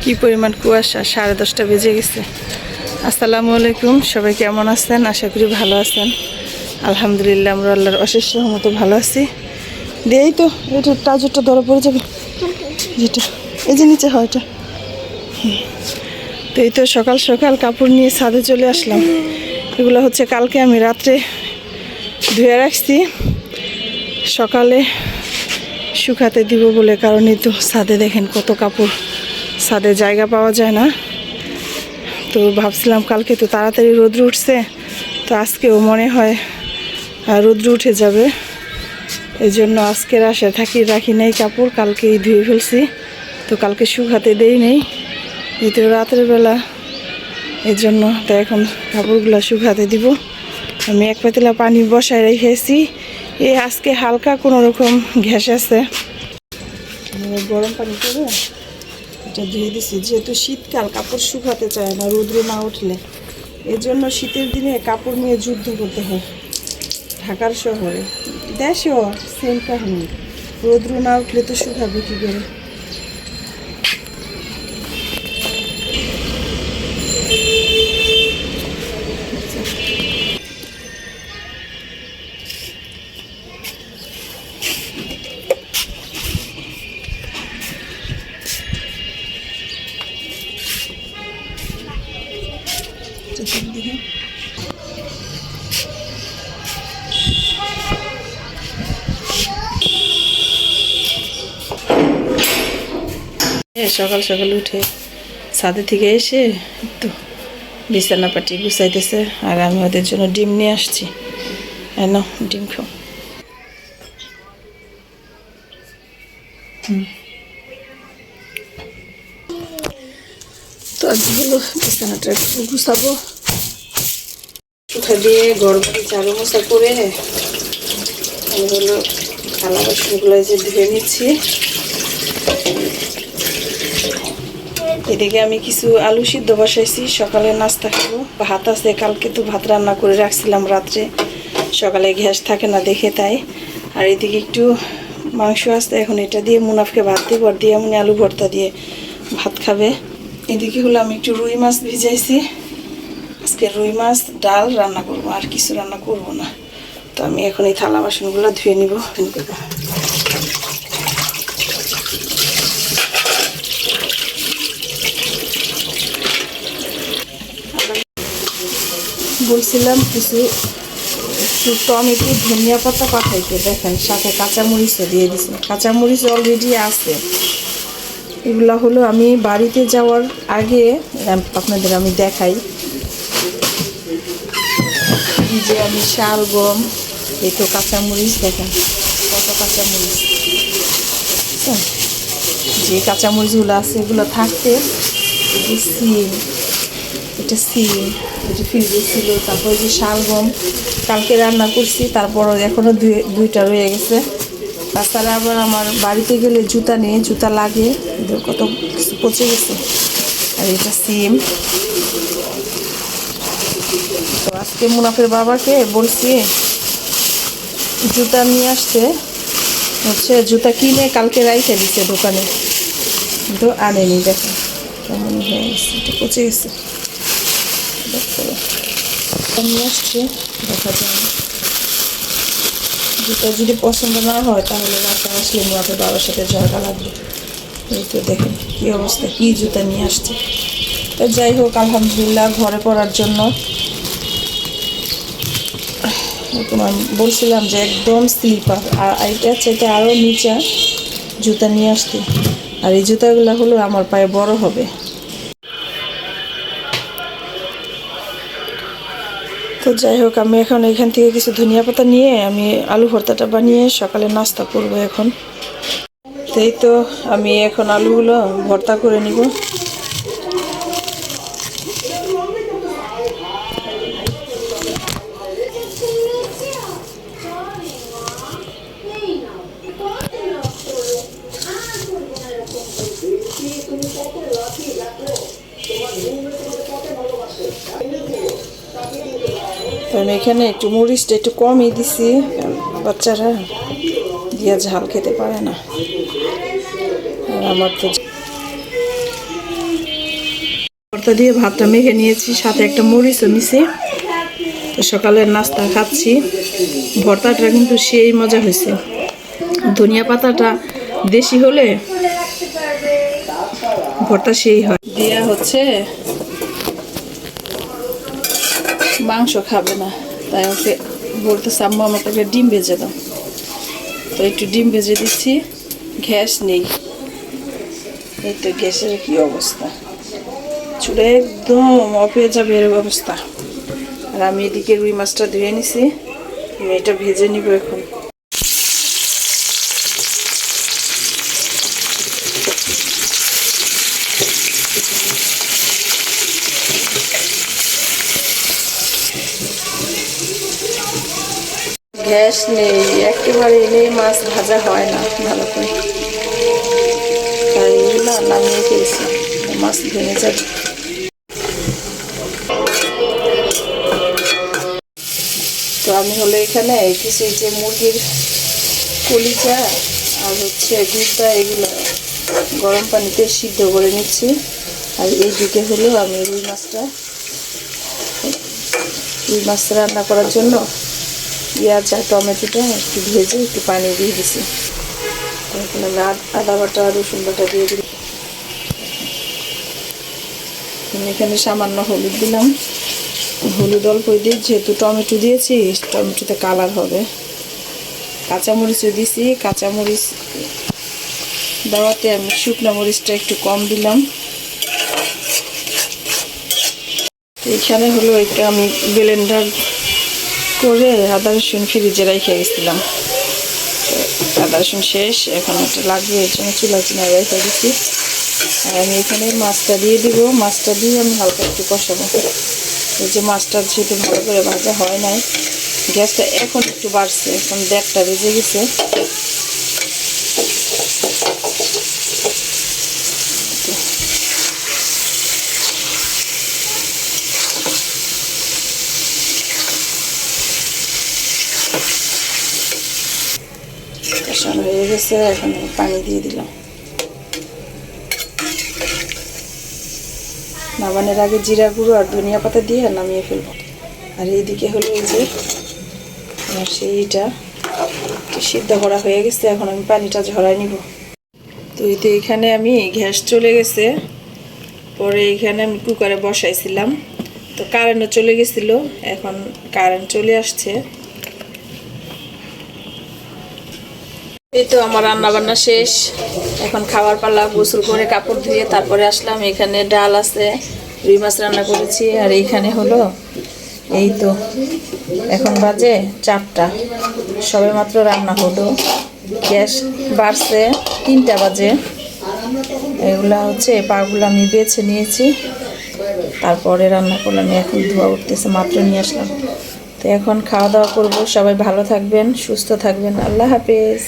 কি পরিমাণ কুয়াশা, 10:30 বেজে গেছে। আসসালামু আলাইকুম, সবাই কেমন আছেন? আশা করি ভালো আছেন। আলহামদুলিল্লাহ, আমরা আল্লাহর অশেষ রহমতে ভালো আছি। দিয়েই তো এটা টাজরটা ধরা পড়ে যাবে, যেটা এই যে নিচে হয় এটা। তো এই তো সকাল সকাল কাপড় নিয়ে ছাদে চলে আসলাম। এগুলো হচ্ছে কালকে আমি রাত্রে ধুয়ে রাখছি, সকালে শুকাতে দিব বলে। কারণ এই তো ছাদে দেখেন কত কাপড়, ছাদে জায়গা পাওয়া যায় না। তো ভাবছিলাম কালকে তো তাড়াতাড়ি রোদ্র উঠছে, তো আজকেও মনে হয় রোদ্র উঠে যাবে। এই জন্য আজকের আশা রাখি নাই কাপড়, কালকেই ধুয়ে ফেলছি। তো কালকে শুকাতে দেই নেই, যেহেতু রাতের বেলা, এই জন্য তো এখন কাপড়গুলো শুকাতে দিব। আমি এক পাতিলা পানি বসায় রেখেছি। আজকে হালকা কোনো রকম ঘেঁষে আছে, গরম পানি করে এটা ধুয়ে দিছি। যেহেতু শীতকাল, কাপড় শুকাতে চায় না রৌদ্র না উঠলে। এই জন্য শীতের দিনে কাপড় নিয়ে যুদ্ধ করতে হয়। ঢাকার শহরে, দেশেও সেম কাহিনী, রৌদ্র না উঠলে তো শুকাবে কী করে। সকাল সকাল উঠে ছাদে থেকে এসে একটু বিছানা পাটি গুছাইতেছে, আর আমি ওদের জন্য ডিম নিয়ে আসছি। না, ডিম খাও। তো আজ হলো বিছানাটা একটু গুছাবো, উঠা দিয়ে ঘর বাড়ি ঝাড়ু মোছা করে আমি হলো থালা বাসনগুলো যে ধুয়ে নিচ্ছি। এদিকে আমি কিছু আলু সিদ্ধ বসাইছি, সকালে নাস্তা খাবো। ভাত আছে, কালকে তো ভাত রান্না করে রাখছিলাম রাত্রে, সকালে গ্যাস থাকে না দেখে তাই। আর এদিকে একটু মাংস আছে, এখন এটা দিয়ে মুনাফকে ভাত দিব, আর দিয়ে এমনি আলু ভর্তা দিয়ে ভাত খাবে। এদিকে হলো আমি একটু রুই মাছ ভিজাইছি, আজকে রুই মাছ ডাল রান্না করবো, আর কিছু রান্না করব না। তো আমি এখন এই থালা বাসনগুলো ধুয়ে নিব। বলছিলাম কিছু টমেটো ধনিয়া পাতা পাঠাইতে, দেখেন সাথে কাঁচামরিচও দিয়ে দিছি। কাঁচামরিচ অলরেডি আছে। এগুলা হলো আমি বাড়িতে যাওয়ার আগে আপনাদের আমি দেখাই যে আমি শালগম, এই তো কাঁচামরিচ দেখেন কত কাঁচামরিচ, যে কাঁচামরিচগুলো আছে এগুলো থাকতে সিম, এটা সিম, এটা ফ্রিজে ছিল। তারপরে যে শালগম কালকে রান্না করছি, তারপর এখনও দুইটা রয়ে গেছে। তাছাড়া আবার আমার বাড়িতে গেলে জুতা নিয়ে জুতা লাগে, কত কিছু পচে গেছে। আর এটা সিম। তো আজকে মুনাফের বাবাকে বলছি জুতা নিয়ে আসতে, হচ্ছে জুতা কিনে কালকে রাইখে দিচ্ছে দোকানে, কিন্তু আনেনি। দেখো কেমন হয়ে গেছে, এটা পচে গেছে। নিয়ে আসছে, দেখা যায় না। জুতা যদি পছন্দ না হয় তাহলে রাতে আসলে মুনাফের বাবার সাথে ঝগড়া লাগবে। এই তো দেখেন কী অবস্থা, কী জুতা নিয়ে আসছে। তো যাই হোক, আলহামদুলিল্লাহ ঘরে পড়ার জন্য আমি বলছিলাম যে একদম স্লিপার, আর এটা চাইতে আরও নিচে জুতা নিয়ে আসতে। আর এই জুতাগুলো হলো আমার পায়ে বড় হবে। তো যাই হোক, আমি এখন এখান থেকে কিছু ধনিয়া পাতা নিয়ে আমি আলু ভর্তাটা বানিয়ে সকালে নাস্তা করবো এখন। এই তো আমি এখন আলুগুলো ভর্তা করে নিব। আমি এখানে একটু মরিচটা একটু কমই দিছি, বাচ্চারা দিয়ে ঝাল খেতে পারে না। আমার তো ভর্তা দিয়ে ভাতটা মেখে নিয়েছি, সাথে একটা মরিচও নিছি। তো সকালের নাস্তা খাচ্ছি। ভর্তাটা কিন্তু সেই মজা হয়েছে। ধনিয়া পাতাটা দেশি হলে ভর্তা সেই হয়। দিয়া হচ্ছে মাংস খাবে না, তাই ওকে বলতেছে আম্মু আমাকে একটা ডিম ভেজে দাও। তো একটু ডিম ভেজে দিচ্ছি। গ্যাস নেই, এই তো গ্যাসের কি অবস্থা, চুলে একদম অফে যাবে এর অবস্থা। আর আমি এদিকে রুই মাছটা ধুয়ে নিছি, আমি এটা ভেজে নিব এখন। গ্যাস নেই একেবারে, এলে মাছ ভাজা হয় না ভালো করে, তাই এগুলো নামিয়ে ফেলছি, মাছ ভেঙে যাবে। তো আমি হলো এখানে কিছু যে মুরগির কলিজা আর হচ্ছে গুঁড়া এগুলো গরম পানিতে সিদ্ধ করে নিচ্ছি। আর এইদিকে হলো আমি রুই মাছটা রান্না করার জন্য পেঁয়াজ আর টমেটোটা একটু ভেজে একটু পানি দিয়ে দিছি। এখন আমি আদা বাটা রসুন বাটা দিয়ে দিই। আমি এখানে সামান্য হলুদ দিলাম, হলুদ অল্প দিই যেহেতু টমেটো দিয়েছি, টমেটোতে কালার হবে। কাঁচামরিচও দিছি, কাঁচামরিচ দেওয়াতে আমি শুকনো মরিচটা একটু কম দিলাম। এখানে হলো এটা আমি ব্লেন্ডার করে আদা রসুন ফ্রিজে রেখে গেছিলাম। আদা রসুন শেষ, এখন এটা লাগিয়ে এর জন্য চুলা চিনায় রেখে দিচ্ছি। আর আমি এখানে মাছটা দিয়ে দিব, মাছটা দিয়ে আমি হালকা একটু কষাবো। এই যে মাছটা যেহেতু ভালো করে ভাজা হয় নাই, গ্যাসটা এখন একটু বাড়ছে, এখন 1:30 বেজে গেছে। কষানো হয়ে গেছে, এখন পানি দিয়ে দিলাম। নামানোর আগে জিরা গুঁড়ো আর ধনিয়া পাতা দিয়ে নামিয়ে ফেলবো। আর এইদিকে হলো এই যে আমার সেইটা সিদ্ধ করা হয়ে গেছে, এখন আমি পানিটা ঝরাই নিব। তো এখানে আমি গ্যাস চলে গেছে, পরে এখানে আমি কুকারে বসাইছিলাম, তো কারেন্টও চলে গেছিল, এখন কারেন্ট চলে আসছে। এই তো আমার রান্না বান্না শেষ, এখন খাবার পালা। গোসল করে কাপড় ধুয়ে তারপরে আসলাম। এখানে ডাল আছে, রুই মাছ রান্না করেছি। আর এইখানে হলো এই তো এখন বাজে 4টা, সবে মাত্র রান্না হলো। গ্যাস বাড়ছে 3টা বাজে। এগুলা হচ্ছে পাগুলো আমি বেছে নিয়েছি, তারপরে রান্না করলাম। এখন ধোয়া উঠতেছে, মাত্র নিয়ে আসলাম। তো এখন খাওয়া দাওয়া করবো। সবাই ভালো থাকবেন, সুস্থ থাকবেন। আল্লাহ হাফেজ।